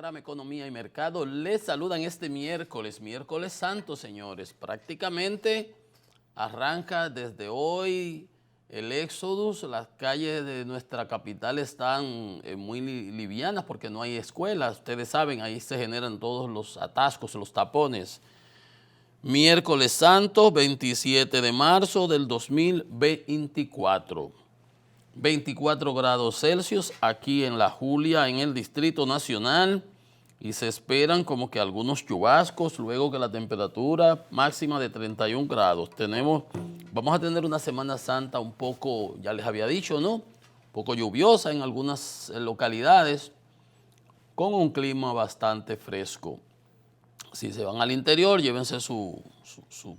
programa Economía y Mercado. Les saludan este miércoles santo, señores. Prácticamente arranca desde hoy el éxodus. Las calles de nuestra capital están muy livianas porque no hay escuelas. Ustedes saben, ahí se generan todos los atascos, los tapones. Miércoles santo, 27 de marzo del 2024. 24 grados Celsius aquí en La Julia, en el Distrito Nacional, y se esperan como que algunos chubascos, luego que la temperatura máxima de 31 grados. Vamos a tener una Semana Santa un poco, ya les había dicho, ¿no? Un poco lluviosa en algunas localidades, con un clima bastante fresco. Si se van al interior, llévense su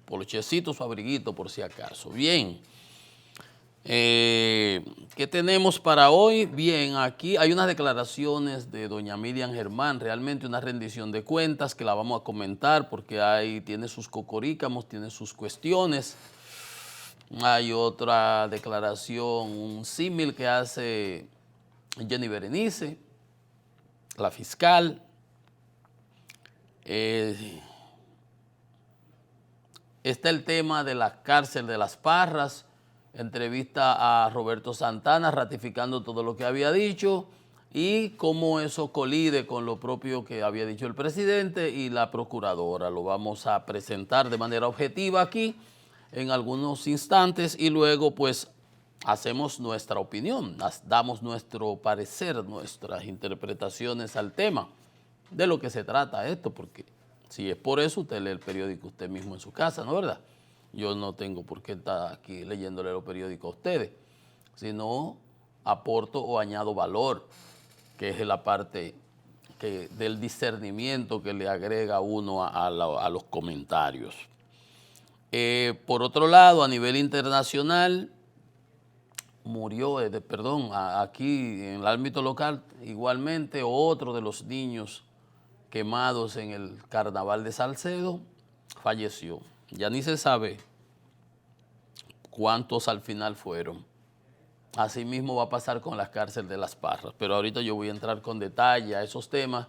polochecito, su abriguito por si acaso. Bien. ¿Qué tenemos para hoy? Bien, aquí hay unas declaraciones de doña Miriam Germán, realmente una rendición de cuentas que la vamos a comentar porque tiene sus cocorícamos, tiene sus cuestiones. Hay otra declaración, un símil que hace Jenny Berenice, la fiscal. Está el tema de la cárcel de Las Parras. Entrevista a Roberto Santana ratificando todo lo que había dicho y cómo eso colide con lo propio que había dicho el presidente y la procuradora. Lo vamos a presentar de manera objetiva aquí en algunos instantes y luego pues hacemos nuestra opinión, damos nuestro parecer, nuestras interpretaciones al tema de lo que se trata esto, porque si es por eso usted lee el periódico usted mismo en su casa, ¿no es verdad? Yo no tengo por qué estar aquí leyéndole los periódicos a ustedes, sino aporto o añado valor, que es la parte del discernimiento que le agrega uno a los comentarios. Por otro lado, a nivel internacional, murió, aquí en el ámbito local, igualmente otro de los niños quemados en el carnaval de Salcedo, falleció. Ya ni se sabe cuántos al final fueron. Así mismo va a pasar con las cárceles de Las Parras, pero ahorita yo voy a entrar con detalle a esos temas,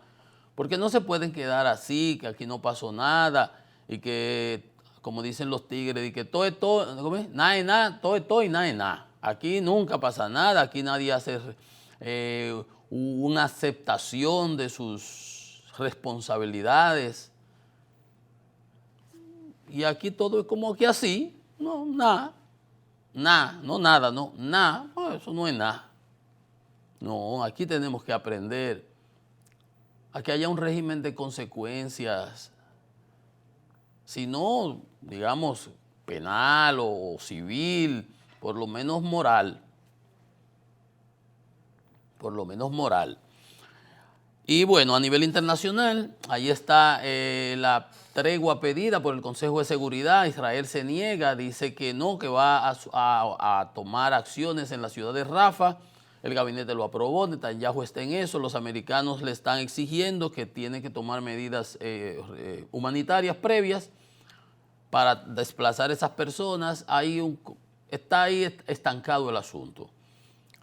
porque no se pueden quedar así, que aquí no pasó nada, y que, como dicen los tigres, y que todo es todo, ¿cómo es? Nada es nada, todo es todo y nada es nada. Aquí nunca pasa nada, aquí nadie hace una aceptación de sus responsabilidades. Y aquí todo es como que así, no, nada, eso no es nada. No, aquí tenemos que aprender a que haya un régimen de consecuencias, si no, digamos, penal o civil, por lo menos moral. Por lo menos moral. Y bueno, a nivel internacional, ahí está la tregua pedida por el Consejo de Seguridad. Israel se niega, dice que no, que va a tomar acciones en la ciudad de Rafah. El gabinete lo aprobó, Netanyahu está en eso. Los americanos le están exigiendo que tienen que tomar medidas humanitarias previas para desplazar a esas personas. Está ahí estancado el asunto.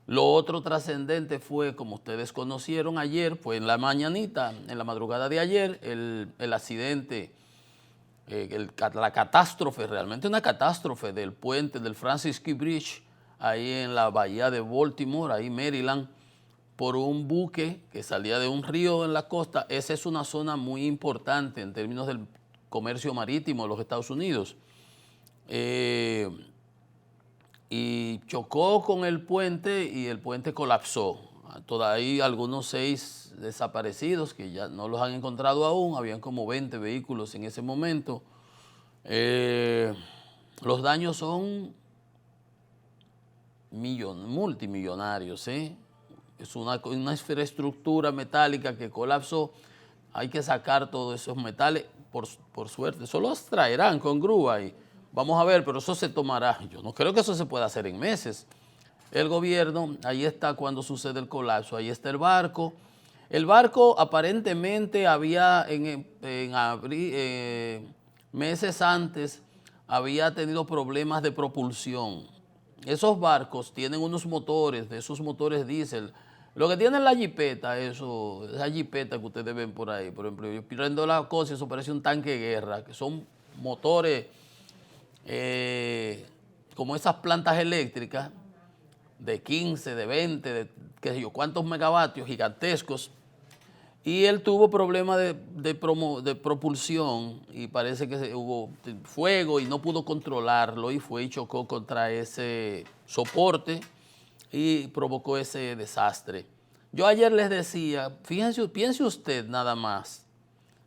Lo otro trascendente fue, como ustedes conocieron ayer, fue en la mañanita, en la madrugada de ayer, el accidente, la catástrofe, realmente una catástrofe del puente del Francis Key Bridge, ahí en la bahía de Baltimore, ahí Maryland, por un buque que salía de un río en la costa. Esa es una zona muy importante en términos del comercio marítimo de los Estados Unidos. Y chocó con el puente y el puente colapsó. Todavía hay algunos 6 desaparecidos que ya no los han encontrado aún, habían como 20 vehículos en ese momento. Los daños son multimillonarios, ¿eh? Es una infraestructura metálica que colapsó, hay que sacar todos esos metales, por suerte, solo los traerán con grúa y vamos a ver, pero eso se tomará. Yo no creo que eso se pueda hacer en meses. El gobierno, ahí está cuando sucede el colapso, ahí está el barco. El barco aparentemente había en abril, meses antes, había tenido problemas de propulsión. Esos barcos tienen unos motores, de esos motores diésel, Lo que tiene la jipeta, esa jipeta que ustedes ven por ahí, por ejemplo, yo prendo la cosa y eso parece un tanque de guerra, que son motores como esas plantas eléctricas de 15, de 20, de qué sé yo, cuántos megavatios gigantescos. Y él tuvo problemas de propulsión y parece que hubo fuego y no pudo controlarlo y fue y chocó contra ese soporte y provocó ese desastre. Yo ayer les decía, fíjense, piense usted nada más,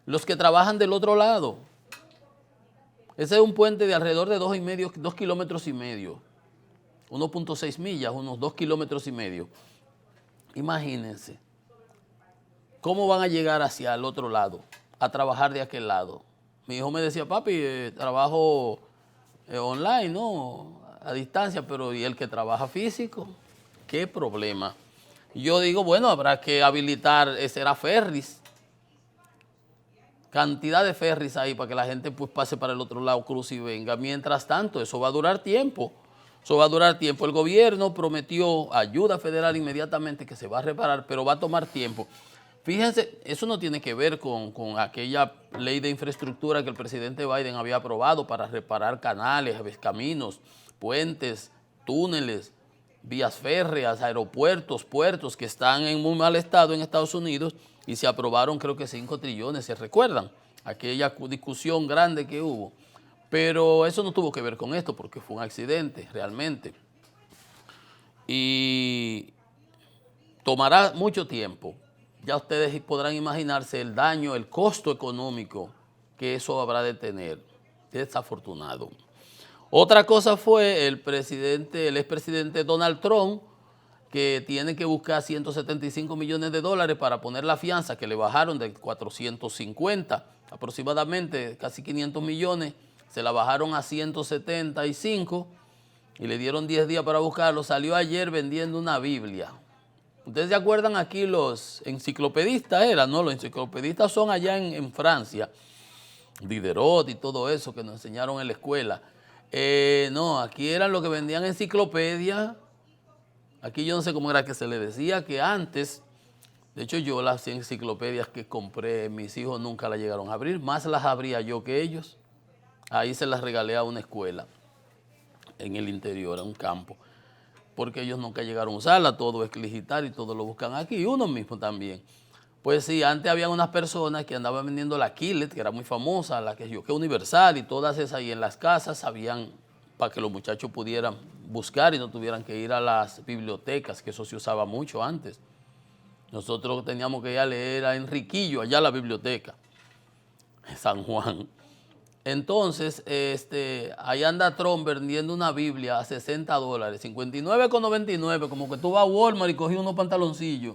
los que trabajan del otro lado. Ese es un puente de alrededor de 2 kilómetros y medio, 1.6 millas, unos 2 kilómetros y medio. Imagínense. ¿Cómo van a llegar hacia el otro lado, a trabajar de aquel lado? Mi hijo me decía, papi, trabajo online, ¿no? A distancia, pero ¿y el que trabaja físico? ¿Qué problema? Yo digo, bueno, habrá que habilitar, será ferries. Cantidad de ferries ahí para que la gente pues pase para el otro lado, cruce y venga. Mientras tanto, eso va a durar tiempo. Eso va a durar tiempo. El gobierno prometió ayuda federal inmediatamente que se va a reparar, pero va a tomar tiempo. Fíjense, eso no tiene que ver con aquella ley de infraestructura que el presidente Biden había aprobado para reparar canales, caminos, puentes, túneles, vías férreas, aeropuertos, puertos que están en muy mal estado en Estados Unidos y se aprobaron creo que 5 trillones, ¿se recuerdan? Aquella discusión grande que hubo. Pero eso no tuvo que ver con esto porque fue un accidente realmente. Y tomará mucho tiempo. Ya ustedes podrán imaginarse el daño, el costo económico que eso habrá de tener. Desafortunado. Otra cosa fue el expresidente Donald Trump, que tiene que buscar 175 millones de dólares para poner la fianza que le bajaron de 450, aproximadamente casi 500 millones, se la bajaron a 175 y le dieron 10 días para buscarlo. Salió ayer vendiendo una Biblia. ¿Ustedes se acuerdan aquí los enciclopedistas eran, no? Los enciclopedistas son allá en Francia, Diderot y todo eso que nos enseñaron en la escuela. No, aquí eran los que vendían enciclopedias. Aquí yo no sé cómo era que se le decía que antes, de hecho yo las enciclopedias que compré, mis hijos nunca las llegaron a abrir, más las abría yo que ellos. Ahí se las regalé a una escuela en el interior, a un campo, porque ellos nunca llegaron a usarla, todo es digital y todo lo buscan aquí, y uno mismo también. Pues sí, antes había unas personas que andaban vendiendo la Quillet, que era muy famosa, la que Universal y todas esas, y en las casas habían, para que los muchachos pudieran buscar y no tuvieran que ir a las bibliotecas, que eso se usaba mucho antes. Nosotros teníamos que ir a leer a Enriquillo, allá a la biblioteca, en San Juan. Entonces, ahí anda Trump vendiendo una Biblia a $60, 59,99, como que tú vas a Walmart y cogí unos pantaloncillos,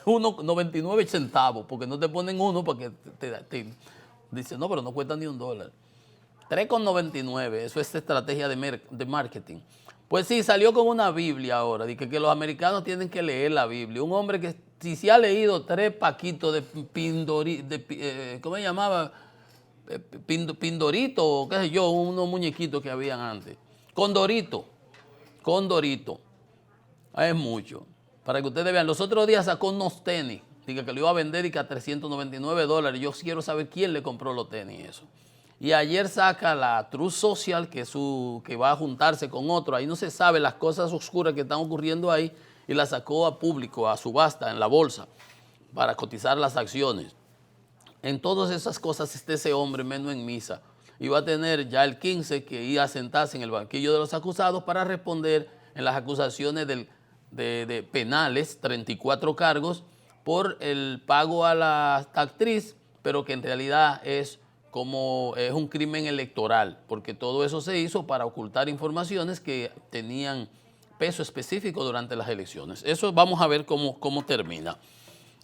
1,99 centavos, porque no te ponen uno para que te dice, no, pero no cuesta ni $1. 3,99, eso es estrategia de marketing. Pues sí, salió con una Biblia ahora, de que los americanos tienen que leer la Biblia. Un hombre que si se ha leído 3 paquitos de ¿cómo se llamaba? Pindorito, o qué sé yo, unos muñequitos que habían antes. Condorito. Es mucho. Para que ustedes vean, los otros días sacó unos tenis, diga que lo iba a vender y que a $399. Yo quiero saber quién le compró los tenis eso. Y ayer saca la Truth Social, que va a juntarse con otro. Ahí no se sabe las cosas oscuras que están ocurriendo ahí, y la sacó a público, a subasta, en la bolsa, para cotizar las acciones. En todas esas cosas está ese hombre, menos en misa. Y va a tener ya el 15 que ir a sentarse en el banquillo de los acusados para responder en las acusaciones de penales, 34 cargos, por el pago a la actriz, pero que en realidad es un crimen electoral, porque todo eso se hizo para ocultar informaciones que tenían peso específico durante las elecciones. Eso vamos a ver cómo termina.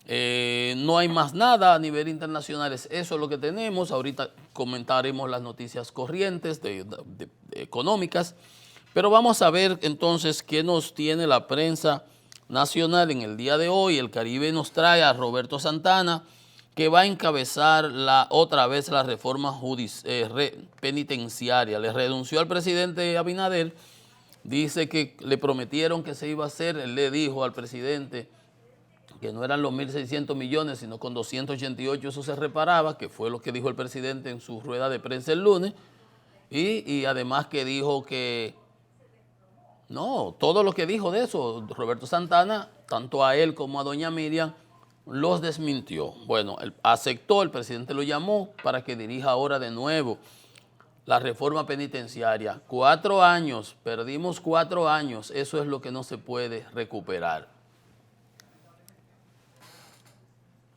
No hay más nada a nivel internacional, eso es lo que tenemos. Ahorita comentaremos las noticias corrientes económicas, pero vamos a ver entonces qué nos tiene la prensa nacional en el día de hoy. El Caribe nos trae a Roberto Santana, que va a encabezar otra vez la reforma penitenciaria. Le renunció al presidente Abinader, dice que le prometieron que se iba a hacer, él le dijo al presidente que no eran los 1.600 millones, sino con 288 eso se reparaba, que fue lo que dijo el presidente en su rueda de prensa el lunes, y además que dijo que, no, todo lo que dijo de eso, Roberto Santana, tanto a él como a doña Miriam, los desmintió. Bueno, él aceptó, el presidente lo llamó para que dirija ahora de nuevo la reforma penitenciaria. 4 años, perdimos 4 años, eso es lo que no se puede recuperar.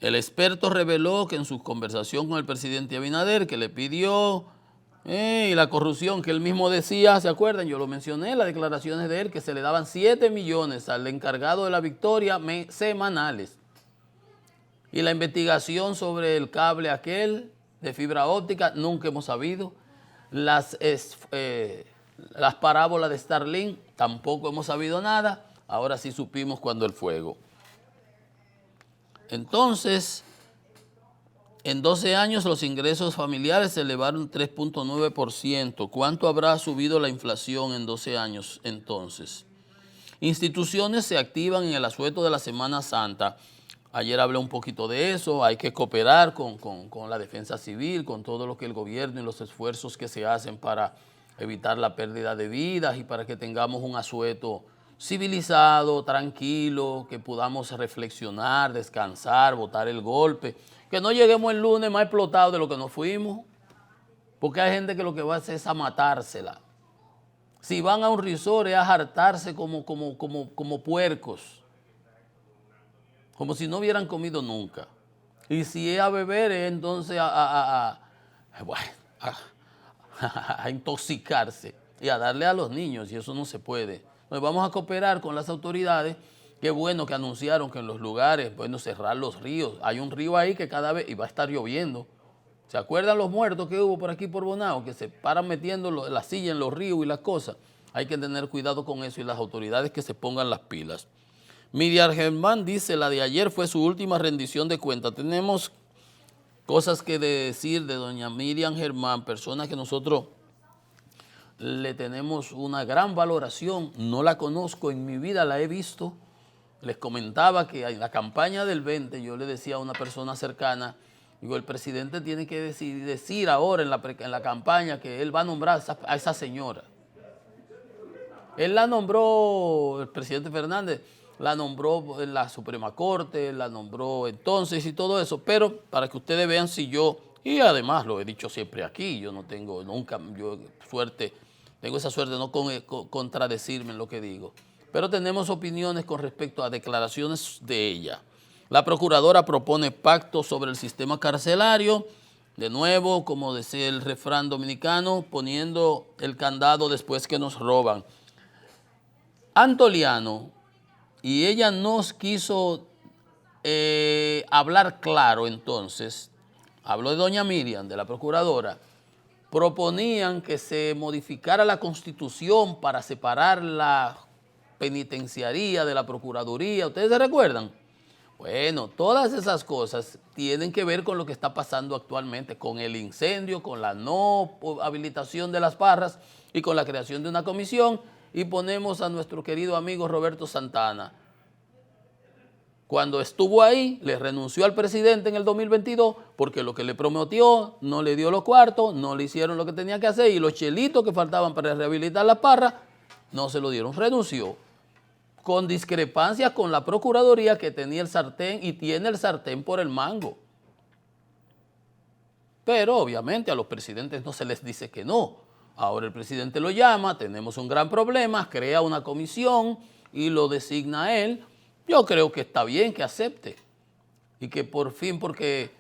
El experto reveló que en su conversación con el presidente Abinader, que le pidió, y la corrupción que él mismo decía, ¿se acuerdan? Yo lo mencioné, las declaraciones de él, que se le daban 7 millones al encargado de la Victoria semanales. Y la investigación sobre el cable aquel de fibra óptica, nunca hemos sabido. Las parábolas de Starlink, tampoco hemos sabido nada. Ahora sí supimos cuando el fuego. Entonces, en 12 años los ingresos familiares se elevaron 3.9%. ¿Cuánto habrá subido la inflación en 12 años entonces? Instituciones se activan en el asueto de la Semana Santa. Ayer hablé un poquito de eso, hay que cooperar con la defensa civil, con todo lo que el gobierno y los esfuerzos que se hacen para evitar la pérdida de vidas y para que tengamos un asueto civilizado, tranquilo, que podamos reflexionar, descansar, botar el golpe, que no lleguemos el lunes más explotados de lo que nos fuimos, porque hay gente que lo que va a hacer es a matársela. Si van a un resort es a hartarse como puercos, como si no hubieran comido nunca. Y si es a beber, es entonces a intoxicarse y a darle a los niños, y eso no se puede. Entonces vamos a cooperar con las autoridades. Qué bueno que anunciaron que en los lugares, bueno, cerrar los ríos. Hay un río ahí que cada vez, y va a estar lloviendo. ¿Se acuerdan los muertos que hubo por aquí por Bonao? Que se paran metiendo la silla en los ríos y las cosas. Hay que tener cuidado con eso y las autoridades que se pongan las pilas. Miriam Germán dice, la de ayer fue su última rendición de cuentas. Tenemos cosas que decir de doña Miriam Germán, persona que nosotros le tenemos una gran valoración. No la conozco, en mi vida la he visto. Les comentaba que en la campaña del 20 yo le decía a una persona cercana, digo, el presidente tiene que decir ahora en la campaña que él va a nombrar a esa señora. Él la nombró, el presidente Fernández, la nombró en la Suprema Corte, la nombró entonces y todo eso, pero para que ustedes vean si yo, y además lo he dicho siempre aquí, yo no tengo nunca, tengo esa suerte de no contradecirme en lo que digo, pero tenemos opiniones con respecto a declaraciones de ella. La procuradora propone pacto sobre el sistema carcelario, de nuevo, como decía el refrán dominicano, poniendo el candado después que nos roban. Antoliano, y ella nos quiso hablar claro entonces, habló de doña Miriam, de la procuradora, proponían que se modificara la Constitución para separar la penitenciaría de la procuraduría. ¿Ustedes se recuerdan? Bueno, todas esas cosas tienen que ver con lo que está pasando actualmente, con el incendio, con la no habilitación de las parras y con la creación de una comisión, y ponemos a nuestro querido amigo Roberto Santana. Cuando estuvo ahí, le renunció al presidente en el 2022 porque lo que le prometió no le dio los cuartos, no le hicieron lo que tenía que hacer y los chelitos que faltaban para rehabilitar las parras no se lo dieron. Renunció con discrepancias con la Procuraduría, que tenía el sartén y tiene el sartén por el mango. Pero obviamente a los presidentes no se les dice que no. Ahora el presidente lo llama, tenemos un gran problema, crea una comisión y lo designa a él. Yo creo que está bien que acepte y que por fin, porque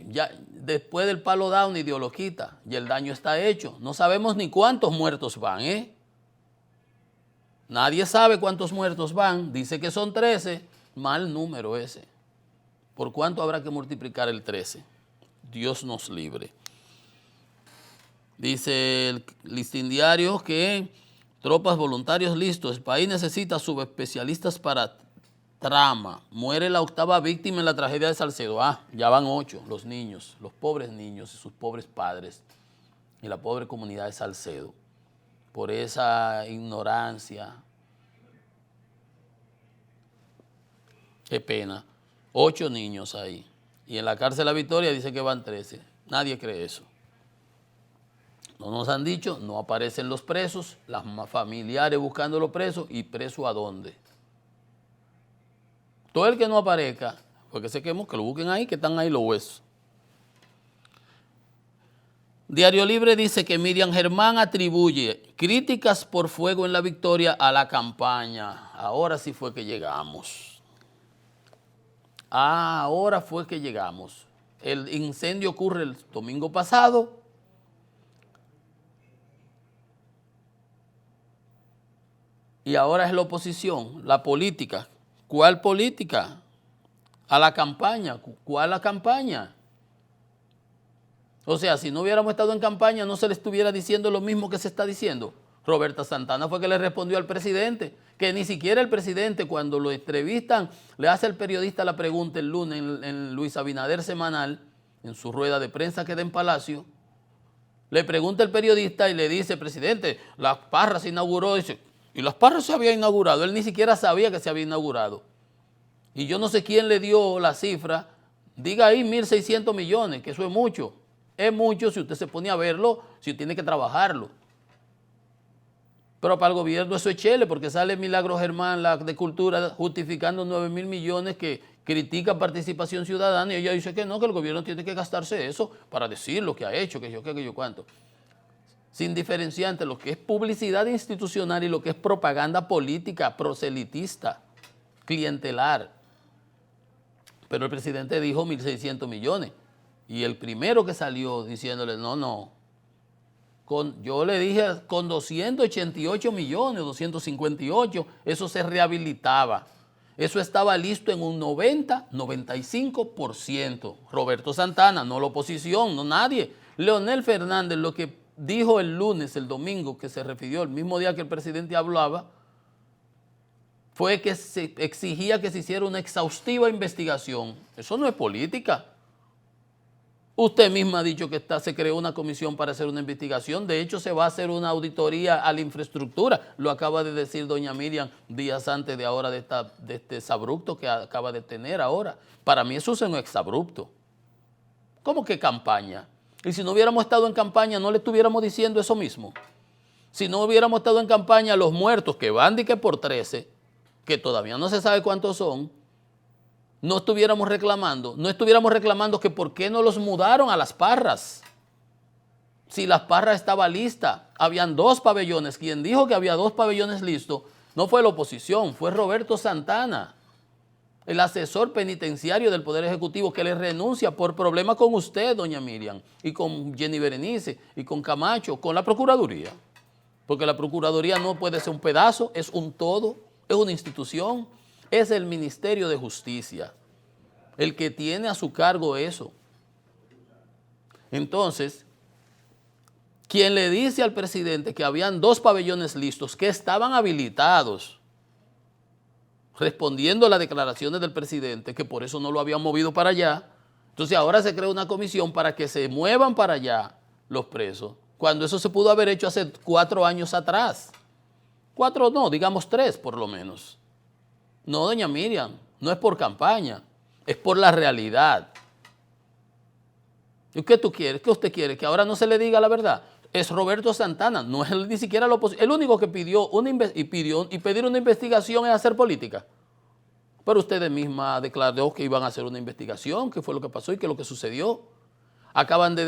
ya después del palo da ni Dios lo quita y el daño está hecho. No sabemos ni cuántos muertos van, ¿eh? Nadie sabe cuántos muertos van, dice que son 13, mal número ese. ¿Por cuánto habrá que multiplicar el 13? Dios nos libre. Dice el Listín Diario que tropas voluntarios listos, el país necesita subespecialistas para trama. Muere la 8ª víctima en la tragedia de Salcedo. Ya van 8 los niños, los pobres niños y sus pobres padres y la pobre comunidad de Salcedo, por esa ignorancia. Qué pena. 8 niños ahí. Y en la cárcel La Victoria dice que van 13. Nadie cree eso. No nos han dicho, no aparecen los presos, las familiares buscando los presos, ¿y preso a dónde? Todo el que no aparezca, porque se quemó, que lo busquen ahí, que están ahí los huesos. Diario Libre dice que Miriam Germán atribuye críticas por fuego en La Victoria a la campaña. Ahora sí fue que llegamos. Ahora fue que llegamos. El incendio ocurre el domingo pasado. Y ahora es la oposición, la política. ¿Cuál política? A la campaña. ¿Cuál la campaña? O sea, si no hubiéramos estado en campaña, no se le estuviera diciendo lo mismo que se está diciendo. Roberta Santana fue que le respondió al presidente, que ni siquiera el presidente, cuando lo entrevistan, le hace al periodista la pregunta el lunes en Luis Abinader Semanal, en su rueda de prensa que da en Palacio. Le pregunta el periodista y le dice, presidente, Las Parras se inauguró. Dice, y Las Parras se había inaugurado. Él ni siquiera sabía que se había inaugurado. Y yo no sé quién le dio la cifra. Diga ahí 1.600 millones, que eso es mucho. Es mucho si usted se pone a verlo, si tiene que trabajarlo. Pero para el gobierno eso es chele, porque sale Milagro Germán, la de Cultura, justificando 9.000 millones que critica participación ciudadana, y ella dice que no, que el gobierno tiene que gastarse eso para decir lo que ha hecho, que yo cuánto. Sin diferenciar entre lo que es publicidad institucional y lo que es propaganda política, proselitista, clientelar. Pero el presidente dijo 1.600 millones. Y el primero que salió diciéndole, no, yo le dije con 288 millones, 258, eso se rehabilitaba. Eso estaba listo en un 90, 95%. Roberto Santana, no la oposición, no nadie. Leonel Fernández, lo que dijo el lunes, el domingo, que se refirió el mismo día que el presidente hablaba, fue que se exigía que se hiciera una exhaustiva investigación. Eso no es política. Usted misma ha dicho que se creó una comisión para hacer una investigación. De hecho, se va a hacer una auditoría a la infraestructura. Lo acaba de decir doña Miriam días antes de ahora de este exabrupto que acaba de tener ahora. Para mí eso es un exabrupto. ¿Cómo que campaña? Y si no hubiéramos estado en campaña, ¿no le estuviéramos diciendo eso mismo? Si no hubiéramos estado en campaña, los muertos que van de que por 13, que todavía no se sabe cuántos son, no estuviéramos reclamando que por qué no los mudaron a Las Parras. Si Las Parras estaba lista, habían 2 pabellones. Quien dijo que había 2 pabellones listos no fue la oposición, fue Roberto Santana, el asesor penitenciario del Poder Ejecutivo, que le renuncia por problemas con usted, doña Miriam, y con Jenny Berenice, y con Camacho, con la Procuraduría. Porque la Procuraduría no puede ser un pedazo, es un todo, es una institución. Es el Ministerio de Justicia el que tiene a su cargo eso. Entonces, quien le dice al presidente que habían 2 pabellones listos que estaban habilitados, respondiendo a las declaraciones del presidente, que por eso no lo habían movido para allá, entonces ahora se crea una comisión para que se muevan para allá los presos, cuando eso se pudo haber hecho hace 4 años atrás. 4 no, digamos 3 por lo menos. No, doña Miriam, no es por campaña, es por la realidad. ¿Y qué tú quieres? ¿Qué usted quiere? ¿Que ahora no se le diga la verdad? Es Roberto Santana, no es ni siquiera la oposición. El único que pidió pedir una investigación es hacer política. Pero ustedes mismas declaró que iban a hacer una investigación, qué fue lo que pasó y qué es lo que sucedió. Acaban de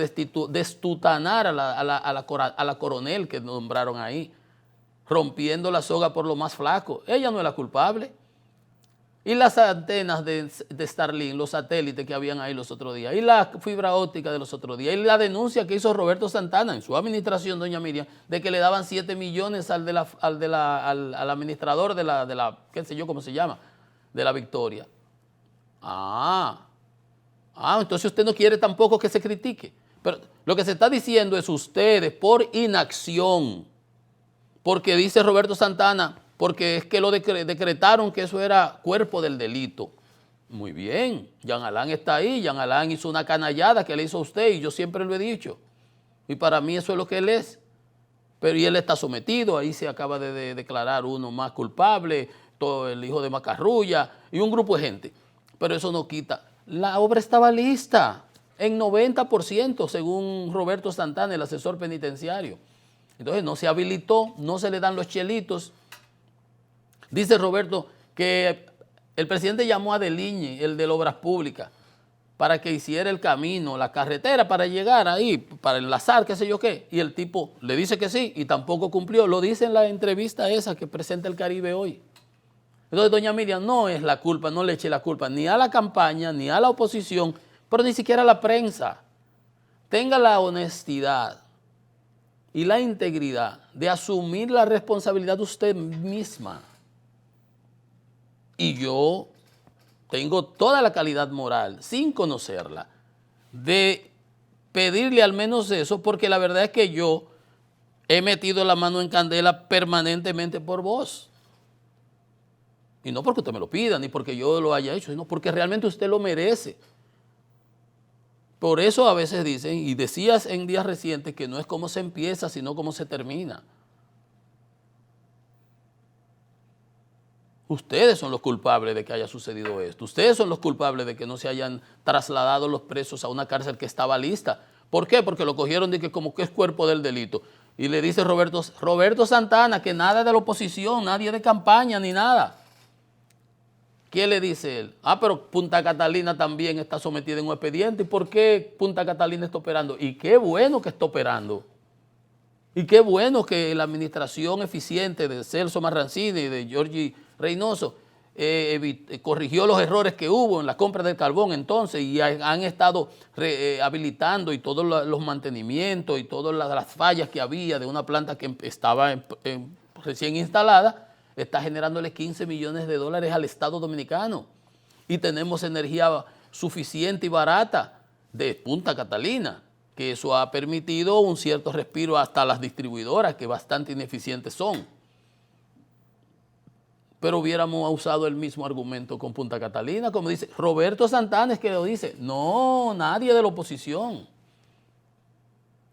destutanar a la coronel que nombraron ahí, rompiendo la soga por lo más flaco. Ella no es la culpable. Y las antenas de Starlink, los satélites que habían ahí los otros días, y la fibra óptica de los otros días, y la denuncia que hizo Roberto Santana en su administración, doña Miriam, de que le daban 7 millones al administrador de la, qué sé yo cómo se llama, de La Victoria. Entonces usted no quiere tampoco que se critique. Pero lo que se está diciendo es ustedes por inacción, porque dice Roberto Santana, porque es que lo decretaron que eso era cuerpo del delito. Muy bien, Jean Alain está ahí, Jean Alain hizo una canallada que le hizo a usted y yo siempre lo he dicho. Y para mí eso es lo que él es. Pero y él está sometido, ahí se acaba de declarar uno más culpable, todo el hijo de Macarrulla y un grupo de gente. Pero eso no quita. La obra estaba lista en 90%, según Roberto Santana, el asesor penitenciario. Entonces no se habilitó, no se le dan los chelitos. Dice Roberto que el presidente llamó a Deligne, el de Obras Públicas, para que hiciera el camino, la carretera para llegar ahí, para enlazar, qué sé yo qué. Y el tipo le dice que sí y tampoco cumplió. Lo dice en la entrevista esa que presenta el Caribe hoy. Entonces doña Miriam no es la culpa, no le eche la culpa ni a la campaña, ni a la oposición, pero ni siquiera a la prensa. Tenga la honestidad y la integridad de asumir la responsabilidad de usted misma. Y yo tengo toda la calidad moral, sin conocerla, de pedirle al menos eso, porque la verdad es que yo he metido la mano en candela permanentemente por vos. Y no porque usted me lo pida, ni porque yo lo haya hecho, sino porque realmente usted lo merece. Por eso a veces dicen, y decías en días recientes, que no es cómo se empieza, sino cómo se termina. Ustedes son los culpables de que haya sucedido esto. Ustedes son los culpables de que no se hayan trasladado los presos a una cárcel que estaba lista. ¿Por qué? Porque lo cogieron de que como que es cuerpo del delito. Y le dice Roberto Santana que nada de la oposición, nadie de campaña ni nada. ¿Qué le dice él? Ah, pero Punta Catalina también está sometida en un expediente. ¿Y por qué Punta Catalina está operando? Y qué bueno que está operando. Y qué bueno que la administración eficiente de Celso Marrancini y de Giorgi Reynoso corrigió los errores que hubo en la compra del carbón entonces y han estado habilitando y todos los mantenimientos y todas las fallas que había de una planta que estaba recién instalada, está generándole 15 millones de dólares al Estado Dominicano. Y tenemos energía suficiente y barata de Punta Catalina, que eso ha permitido un cierto respiro hasta las distribuidoras, que bastante ineficientes son. Pero hubiéramos usado el mismo argumento con Punta Catalina, como dice Roberto Santana, es que lo dice. No, nadie de la oposición.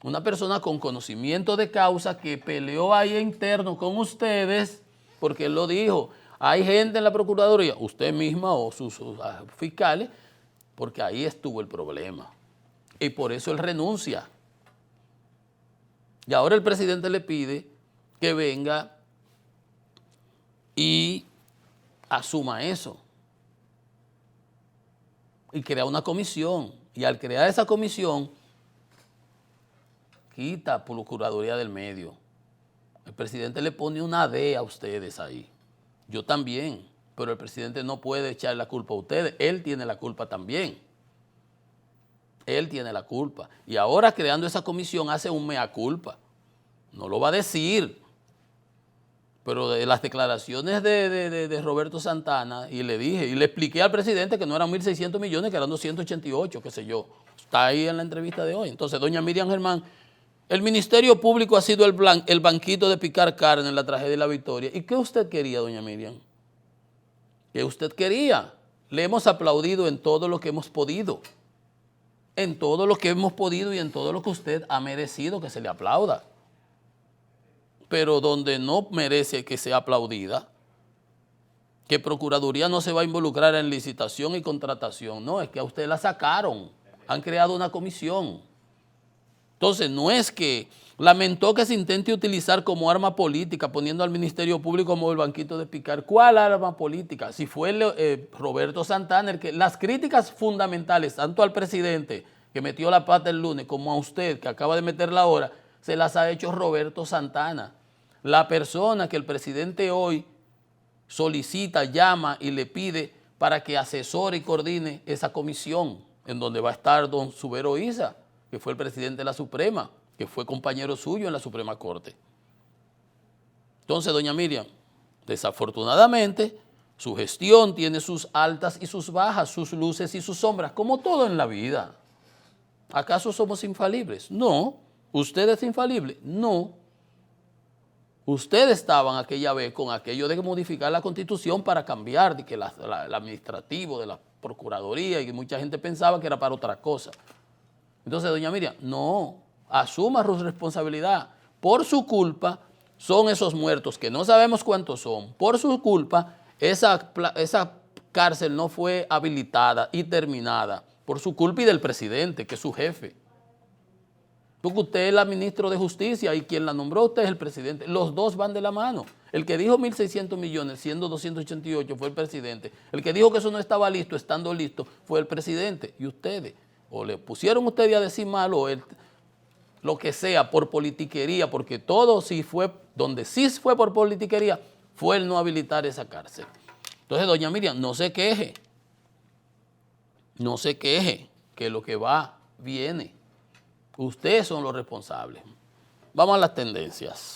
Una persona con conocimiento de causa que peleó ahí interno con ustedes, porque él lo dijo, hay gente en la Procuraduría, usted misma o sus fiscales, porque ahí estuvo el problema. Y por eso él renuncia. Y ahora el presidente le pide que venga y asuma eso. Y crea una comisión. Y al crear esa comisión, quita Procuraduría del medio. El presidente le pone una D a ustedes ahí. Yo también. Pero el presidente no puede echar la culpa a ustedes. Él tiene la culpa también. Él tiene la culpa. Y ahora creando esa comisión hace un mea culpa. No lo va a decir. Pero de las declaraciones de Roberto Santana, y le dije, y le expliqué al presidente que no eran 1.600 millones, que eran 288, qué sé yo. Está ahí en la entrevista de hoy. Entonces, doña Miriam Germán, el Ministerio Público ha sido el banquito de picar carne en la tragedia de La Victoria. ¿Y qué usted quería, doña Miriam? ¿Qué usted quería? Le hemos aplaudido en todo lo que hemos podido. En todo lo que hemos podido y en todo lo que usted ha merecido que se le aplauda. Pero donde no merece que sea aplaudida, que Procuraduría no se va a involucrar en licitación y contratación, no, es que a usted la sacaron, han creado una comisión. Entonces, no es que lamentó que se intente utilizar como arma política, poniendo al Ministerio Público como el banquito de picar. ¿Cuál arma política? Si fue Roberto Santana, el que las críticas fundamentales, tanto al presidente, que metió la pata el lunes, como a usted, que acaba de meterla ahora, se las ha hecho Roberto Santana. La persona que el presidente hoy solicita, llama y le pide para que asesore y coordine esa comisión, en donde va a estar don Subero Isa, que fue el presidente de la Suprema, que fue compañero suyo en la Suprema Corte. Entonces, doña Miriam, desafortunadamente, su gestión tiene sus altas y sus bajas, sus luces y sus sombras, como todo en la vida. ¿Acaso somos infalibles? No. ¿Usted es infalible? No. Ustedes estaban aquella vez con aquello de modificar la Constitución para cambiar de que el administrativo de la Procuraduría, y mucha gente pensaba que era para otra cosa. Entonces, doña Miriam, no, asuma su responsabilidad. Por su culpa son esos muertos, que no sabemos cuántos son. Por su culpa esa cárcel no fue habilitada y terminada por su culpa y del presidente, que es su jefe. Porque usted es la ministra de Justicia y quien la nombró usted es el presidente. Los dos van de la mano. El que dijo 1.600 millones siendo 288 fue el presidente. El que dijo que eso no estaba listo estando listo fue el presidente. Y ustedes, o le pusieron ustedes a decir mal o lo que sea por politiquería, porque todo sí fue, donde sí fue por politiquería, fue el no habilitar esa cárcel. Entonces, doña Miriam, no se queje, que lo que va, viene. Ustedes son los responsables. Vamos a las tendencias.